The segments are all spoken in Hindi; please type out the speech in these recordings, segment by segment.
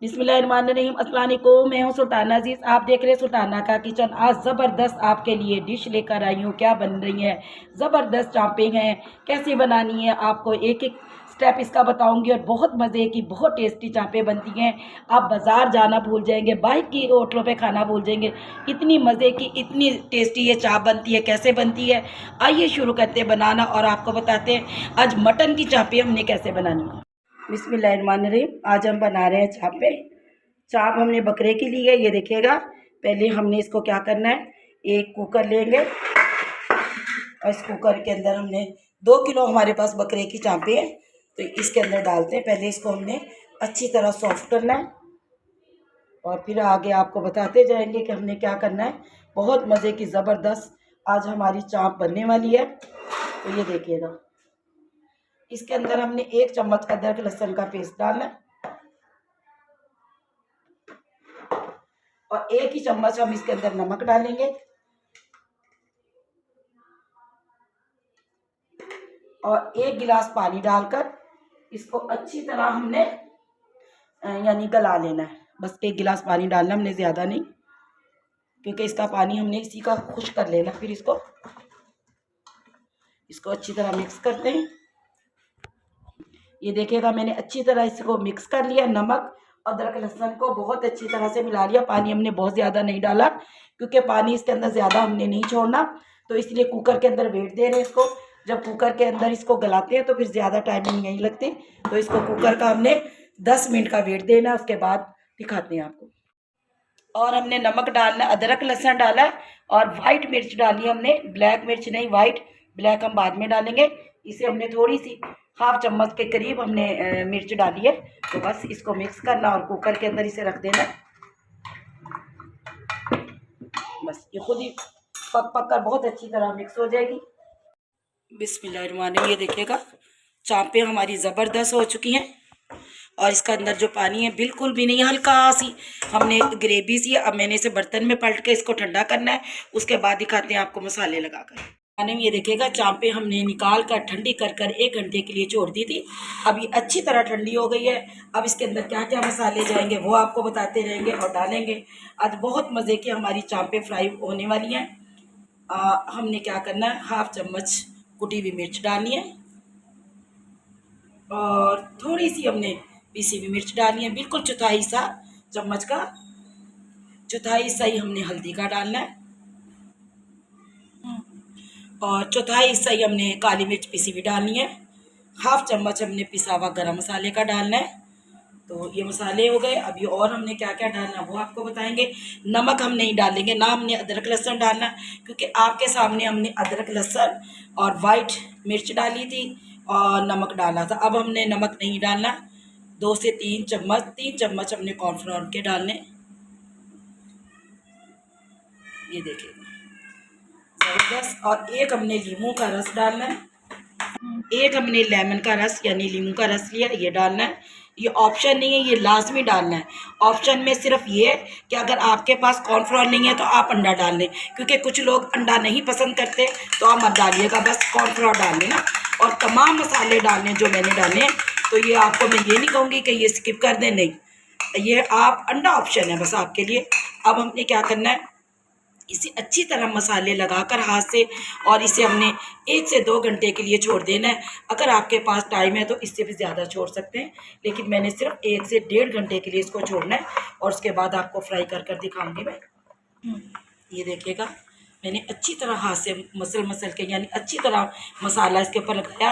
बिस्मिल्लाहिर्रहमानिर्रहीम। अस्सलाम वालेकुम। मैं हूँ सुल्ताना अजीज़। आप देख रहे हैं सुल्ताना का किचन। आज ज़बरदस्त आपके लिए डिश लेकर आई हूँ। क्या बन रही है? ज़बरदस्त चांपें हैं। कैसे बनानी है आपको एक एक स्टेप इसका बताऊंगी और बहुत मज़े की बहुत टेस्टी चांपें बनती हैं। आप बाज़ार जाना भूल जाएंगे, बाहर की होटलों पे खाना भूल जाएंगे। इतनी मज़े की इतनी टेस्टी ये चाप बनती है। कैसे बनती है आइए शुरू करते हैं बनाना और आपको बताते हैं आज मटन की चापें हमने कैसे बनानी है। बिस्मिल्लाहिर्रहमानिर्रहीम। आज हम बना रहे हैं चापे। चाप हमने बकरे की ली है। ये देखिएगा, पहले हमने इसको क्या करना है, एक कुकर लेंगे और इस कुकर के अंदर हमने 2 किलो हमारे पास बकरे की चापे हैं तो इसके अंदर डालते हैं। पहले इसको हमने अच्छी तरह सॉफ्ट करना है और फिर आगे आपको बताते जाएंगे कि हमने क्या करना है। बहुत मज़े की ज़बरदस्त आज हमारी चाप बनने वाली है। तो ये देखिएगा, इसके अंदर हमने 1 चम्मच अदरक लहसुन का पेस्ट डालना है और 1 ही चम्मच हम इसके अंदर नमक डालेंगे और 1 गिलास पानी डालकर इसको अच्छी तरह हमने यानी गला लेना है। बस 1 गिलास पानी डालना, हमने ज़्यादा नहीं, क्योंकि इसका पानी हमने इसी का खुश कर लेना। फिर इसको अच्छी तरह मिक्स करते हैं। ये देखिएगा, मैंने अच्छी तरह इसको मिक्स कर लिया। नमक अदरक लहसुन को बहुत अच्छी तरह से मिला लिया। पानी हमने बहुत ज़्यादा नहीं डाला क्योंकि पानी इसके अंदर ज़्यादा हमने नहीं छोड़ना, तो इसलिए कुकर के अंदर वेट दे रहे हैं इसको। जब कुकर के अंदर इसको गलाते हैं तो फिर ज़्यादा टाइमिंग नहीं लगती। तो इसको कुकर का हमने 10 मिनट का वेट देना, उसके बाद दिखाते हैं आपको। और हमने नमक डालना, अदरक लहसुन डाला और वाइट मिर्च डाली हमने, ब्लैक मिर्च नहीं वाइट, ब्लैक हम बाद में डालेंगे। इसे हमने थोड़ी सी 1/2 चम्मच के करीब हमने मिर्च डाली है। तो बस इसको मिक्स करना और कुकर के अंदर इसे रख देना। बस ये खुद ही पक पक कर बहुत अच्छी तरह मिक्स हो जाएगी। बिस्मिल्लाहिर्रहमानिर्रहीम। ये देखिएगा, चापें हमारी ज़बरदस्त हो चुकी हैं और इसका अंदर जो पानी है बिल्कुल भी नहीं, हल्का सी हमने ग्रेवी सी। अब मैंने इसे बर्तन में पलट के इसको ठंडा करना है, उसके बाद दिखाते हैं आपको मसाले लगाकर। खाने में ये देखिएगा, चापें हमने निकाल कर ठंडी कर कर 1 घंटे के लिए छोड़ दी थी। अब ये अच्छी तरह ठंडी हो गई है। अब इसके अंदर क्या क्या मसाले जाएंगे वो आपको बताते रहेंगे और डालेंगे। आज बहुत मज़े की हमारी चापें फ्राई होने वाली हैं। हमने क्या करना है, 1/2 चम्मच कुटी हुई मिर्च डालनी है और थोड़ी सी हमने पीसी हुई मिर्च डालनी है, बिल्कुल चौथाई सा चम्मच का, चौथाई सा ही हमने हल्दी का डालना है और चौथाई हिस्सा ही हमने काली मिर्च पिसी हुई डालनी है। 1/2 चम्मच हमने पिसा हुआ गरम मसाले का डालना है। तो ये मसाले हो गए। अभी और हमने क्या क्या डालना वो आपको बताएंगे। नमक हम नहीं डालेंगे ना, हमने अदरक लहसुन डालना क्योंकि आपके सामने हमने अदरक लहसुन और वाइट मिर्च डाली थी और नमक डाला था। अब हमने नमक नहीं डालना। 2 से 3 चम्मच हमने कॉर्नफ्लोर के डालने। ये देखिए ज़बरदस्त। और 1 हमने लीमू का रस डालना है, 1 हमने लेमन का रस यानी नींबू का रस लिया, ये डालना है। ये ऑप्शन नहीं है, ये लाजमी डालना है। ऑप्शन में सिर्फ ये है कि अगर आपके पास कॉर्नफ्लोर नहीं है तो आप अंडा डाल लें, क्योंकि कुछ लोग अंडा नहीं पसंद करते तो आप मत डालिएगा, बस कॉर्नफ्लोर डाल लेना। और तमाम मसाले डालने जो मैंने डाले हैं। तो ये आपको मैं ये नहीं कहूँगी कि ये स्किप कर दें, नहीं, ये आप अंडा ऑप्शन है बस आपके लिए। अब हमने क्या करना है, इसे अच्छी तरह मसाले लगाकर हाथ से और इसे हमने 1 से 2 घंटे के लिए छोड़ देना है। अगर आपके पास टाइम है तो इससे भी ज़्यादा छोड़ सकते हैं, लेकिन मैंने सिर्फ 1 से 1.5 घंटे के लिए इसको छोड़ना है और उसके बाद आपको फ्राई कर कर दिखाऊंगी मैं। ये देखिएगा, मैंने अच्छी तरह हाथ से मसल के यानी अच्छी तरह मसाला इसके ऊपर लगाया।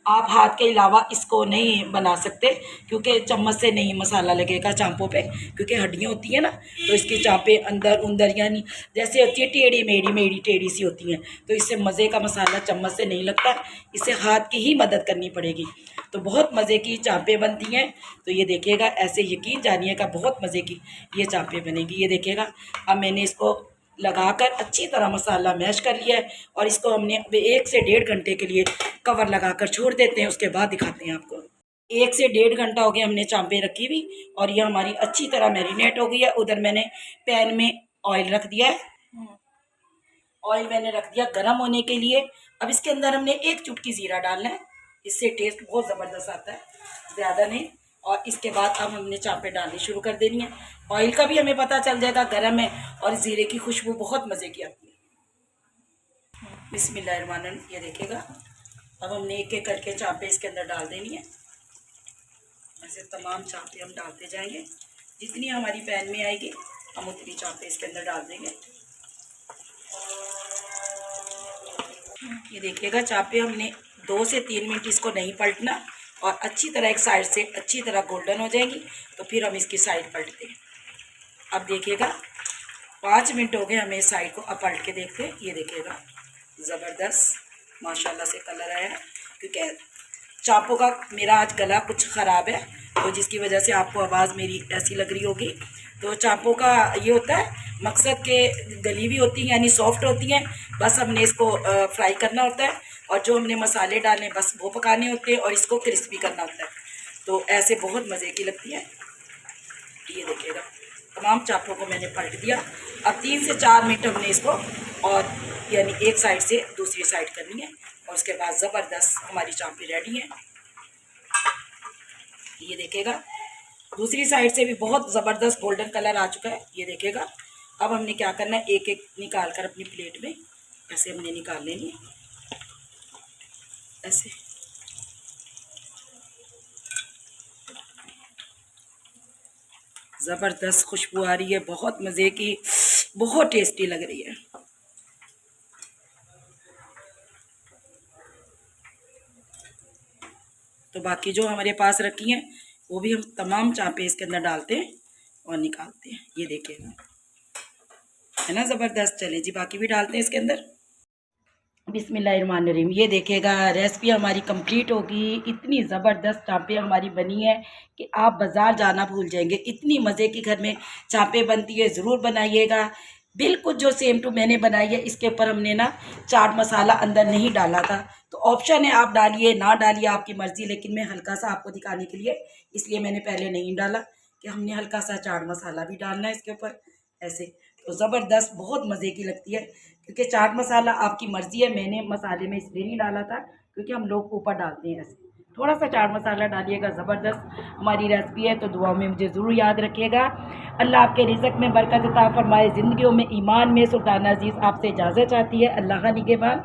आप हाथ के अलावा इसको नहीं बना सकते क्योंकि चम्मच से नहीं मसाला लगेगा चांपों पे, क्योंकि हड्डियाँ होती हैं ना, तो इसकी चांपें अंदर उंदर यानी जैसे होती है टेढ़ी मेढ़ी टेढ़ी सी होती हैं, तो इससे मज़े का मसाला चम्मच से नहीं लगता, इसे हाथ की ही मदद करनी पड़ेगी। तो बहुत मज़े की चांपें बनती हैं। तो ये देखिएगा, ऐसे यकीन जानिएगा बहुत मज़े की ये चांपें बनेगी। ये देखिएगा, अब मैंने इसको लगाकर अच्छी तरह मसाला मैश कर लिया है और इसको हमने 1 से 1.5 घंटे के लिए कवर लगाकर छोड़ देते हैं, उसके बाद दिखाते हैं आपको। 1 से 1.5 घंटा हो गया हमने चांपें रखी हुई और ये हमारी अच्छी तरह मैरिनेट हो गई है। उधर मैंने पैन में ऑयल रख दिया है, ऑयल मैंने रख दिया गर्म होने के लिए। अब इसके अंदर हमने 1 चुटकी ज़ीरा डालना है, इससे टेस्ट बहुत ज़बरदस्त आता है, ज़्यादा नहीं। और इसके बाद अब हमने चापें डालनी शुरू कर देनी है। ऑयल का भी हमें पता चल जाएगा गर्म है, और ज़ीरे की खुशबू बहुत मज़े की आती है। बिस्मिल्लाहिर्रहमानिर्रहीम, ये देखिएगा अब हमने एक एक करके चापें इसके अंदर डाल देनी है। ऐसे तमाम चापें हम डालते जाएंगे, जितनी हमारी पैन में आएगी हम उतनी चापें इसके अंदर डाल देंगे। ये देखिएगा चापें हमने 2 से 3 मिनट इसको नहीं पलटना, और अच्छी तरह एक साइड से अच्छी तरह गोल्डन हो जाएगी तो फिर हम इसकी साइड पलटते हैं। अब देखिएगा 5 मिनट हो गए हमें इस साइड को, अब पलट के देखते हैं। ये देखिएगा ज़बरदस्त माशाल्लाह से कलर आया है, क्योंकि चापों का मेरा आज गला कुछ ख़राब है, तो जिसकी वजह से आपको आवाज़ मेरी ऐसी लग रही होगी। तो चापों का ये होता है मकसद के गली हुई होती हैं, यानी सॉफ्ट होती हैं, बस हमने इसको फ्राई करना होता है, और जो हमने मसाले डालने बस वो पकाने होते हैं, और इसको क्रिस्पी करना होता है। तो ऐसे बहुत मज़े की लगती है। ये देखिएगा तमाम चापों को मैंने पलट दिया। अब 3 से 4 मिनट हमने इसको, और यानी एक साइड से दूसरी साइड करनी है, और उसके बाद ज़बरदस्त हमारी चापें रेडी हैं। ये देखिएगा दूसरी साइड से भी बहुत ज़बरदस्त गोल्डन कलर आ चुका है। ये देखिएगा अब हमने क्या करना है, एक एक निकाल कर अपनी प्लेट में ऐसे हमने निकाल लेनी है, ऐसे। ज़बरदस्त खुशबू आ रही है, बहुत मज़े की, बहुत टेस्टी लग रही है। तो बाकी जो हमारे पास रखी हैं वो भी हम तमाम चापें इसके अंदर डालते हैं और निकालते हैं। ये देखिएगा है ना ज़बरदस्त। चले जी बाकी भी डालते हैं इसके अंदर। बिस्मिल्लाहिर्रहमानिर्रहीम, ये देखिएगा रेसिपी हमारी कंप्लीट होगी। इतनी ज़बरदस्त चापें हमारी बनी है कि आप बाज़ार जाना भूल जाएंगे, इतनी मज़े की घर में चापें बनती है। ज़रूर बनाइएगा, बिल्कुल जो सेम टू मैंने बनाई है। इसके ऊपर हमने ना चाट मसाला अंदर नहीं डाला था, तो ऑप्शन है आप डालिए ना डालिए आपकी मर्ज़ी, लेकिन मैं हल्का सा आपको दिखाने के लिए इसलिए मैंने पहले नहीं डाला कि हमने हल्का सा चाट मसाला भी डालना है इसके ऊपर ऐसे। तो ज़बरदस्त बहुत मज़े की लगती है, क्योंकि चाट मसाला आपकी मर्ज़ी है। मैंने मसाले में इसलिए नहीं डाला था क्योंकि हम लोग ऊपर डालते हैं ऐसे। थोड़ा सा चाट मसाला डालिएगा, ज़बरदस्त हमारी रेसिपी है। तो दुआ में मुझे ज़रूर याद रखिएगा। अल्लाह आपके रिज़्क़ में बरकत अता फरमाए, ज़िंदगियों में ईमान में। सुल्ताना अज़ीज़ आपसे इजाज़त चाहती है। अल्लाह निगहबान।